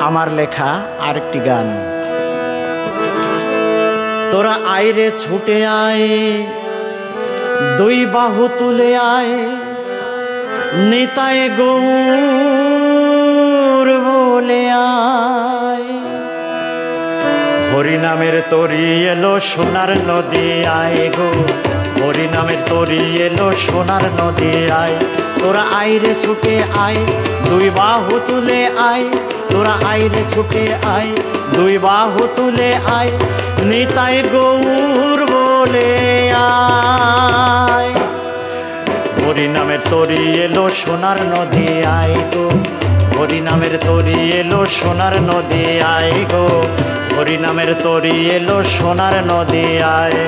আমার লেখা আরেকটি গান। তোরা আইরে ছুটে আয়, দুই বাহু তুলে আয়, নিতাই গৌর বলে আয়। হরিনামের তরি এলো সোনার নদী আয় গো, হরিনামের তরি এলো সোনার নদী আয়। তোরা আইরে ছুটে আয়, দুই বাহু তুলে আয়, তোরা আইরে ছুটে আয়, দুই বাহু তুলে আয়, নিতাই গৌর বলে আয়। হরিনামের তরি এলো সোনার নদী আয় গো, হরিনামের তরি এলো সোনার নদী আয় গো, হরিনামের তরি এলো সোনার নদী আয়।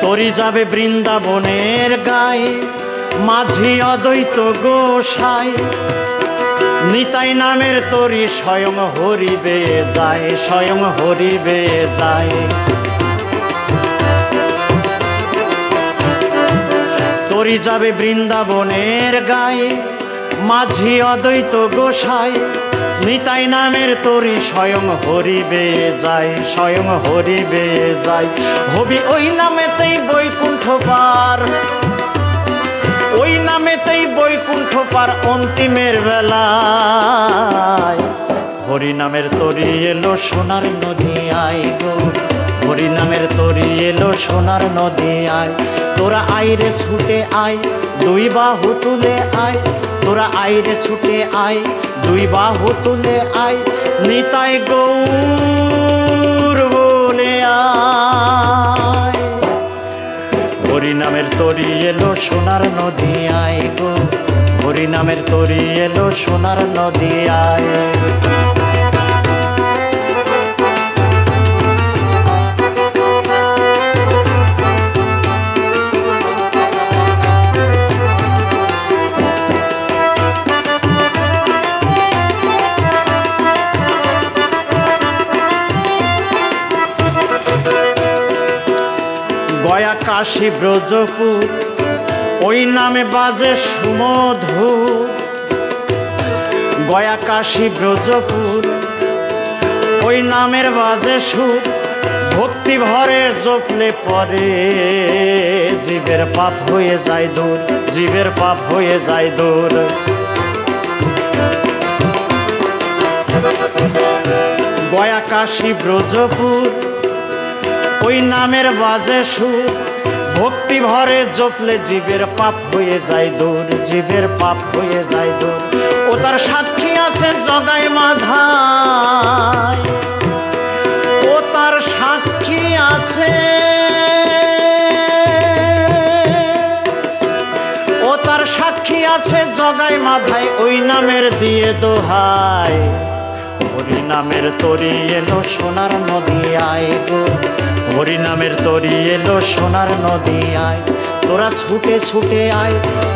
তরি যাবে বৃন্দাবনের গায়ে, মাঝি অদ্বৈত গোসাই, নিতাই নামের তরি স্বয়ং হরিবে যায়, স্বয়ং হরিবে যায়। তরি যাবে বৃন্দাবনের গায়ে, মাঝি অদ্বৈত গোসাই, নিতাই নামের তরি স্বয়ং হরিবে যায়, স্বয়ং হরিবে যায়। হবি ওই নামেতেই বৈকুণ্ঠ পার, ওই নামেতেই বৈকুণ্ঠ পার অন্তিমের বেলায়। হরিনামের তরি এলো সোনার নদী আয় গো, হরিনামের তরি এলো সোনার নদী আয়। তোরা আইরে ছুটে আয়, দুই বাহু তুলে আয়, তোরা আইরে ছুটে আয়, দুই বাহু তুলে আয়, নিতাই গৌর বলে আয়। হরিনামের তরি এলো সোনার নদী আয় গো, হরিনামের তরি এলো সোনার নদী আয়। গয়া কাশী ব্রজপুর ওই নামে বাজে সুমধুর, গয়া কাশী ব্রজপুর ওই নামের বাজে সুর। ভক্তি ভরে জপলে পরে জীবের পাপ হয়ে যায় দূর, জীবের পাপ হয়ে যায় দূর। গয়া কাশী ব্রজপুর ওই নামের বাজে সুর। ভক্তি ভরে জপলে জীবের পাপ হয়ে যায় দূর, জীবের পাপ হয়ে যায় দূর। ও তার সাক্ষী আছে জগাই মাধায়, ও তার সাক্ষী আছে, ও তার সাক্ষী আছে জগাই মাধায়, ওই নামের দিয়ে দোহাই। হরিনামের তরি এলো সোনার নদী আয় গো, হরিনামের তরি এলো সোনার নদী আয়। তোরা ছুটে ছুটে আয়,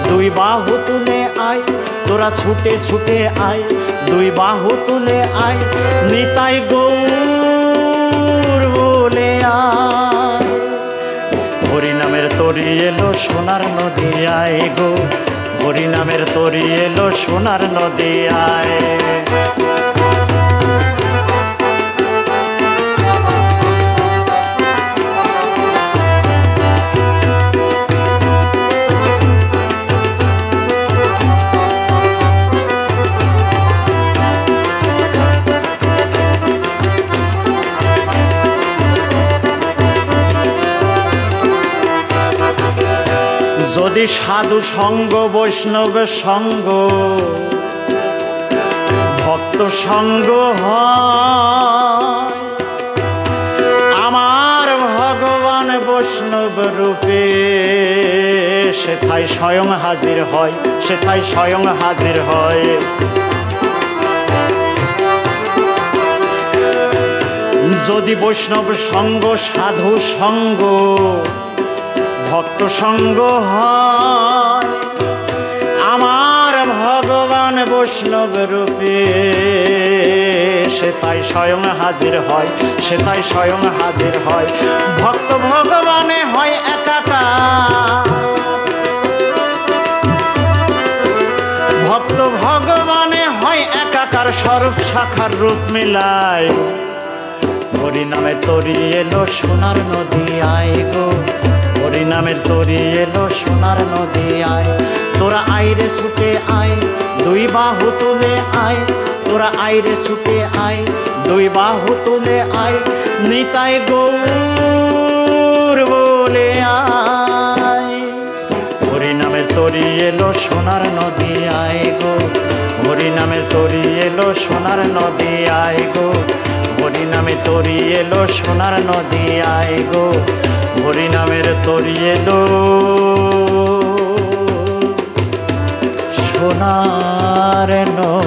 দুই বাহু তুলে আয়, তোরা ছুটে ছুটে আয়, দুই বাহু তুলে আয়, নিতাই গৌর বলে আয়। হরিনামের তরি এলো সোনার নদী আয় গো, হরিনামের তরি এলো সোনার নদী আয়। যদি সাধু সঙ্গ বৈষ্ণব সঙ্গ ভক্ত সঙ্গ হয়, আমার ভগবান বৈষ্ণব রূপে সেথায় স্বয়ং হাজির হয়, সেথায় স্বয়ং হাজির হয়। যদি বৈষ্ণব সঙ্গ সাধু সঙ্গ ভক্ত সঙ্গ হয় আমার ভগবান বৈষ্ণব রূপে, সে তাই স্বয়ং হাজির হয়, সে তাই স্বয়ং হাজির হয়। ভক্ত ভগবানে হয় একাকার, ভক্ত ভগবানে হয় একাকার, স্বরূপ শাখার রূপ মিলায়। হরি নামের তরি এলো সোনার নদী আয় গো, হরি নামের তরি এলো সোনার নদী আয়। তোরা আইরে ছুটে আয়, দুই বাহু তুলে আয়, তোরা আইরে ছুটে আয়, দুই বাহু তুলে আয়। নিতাই গৌর বলে আয়। হরি নামের তরি এলো সোনার নদী আয় গো, হরি নামের তরি এলো সোনার নদী আয় গো, হরি নামে তরি এলো সোনার নদী আয় গো, হরি নামের তরি এলো সোনার নদী।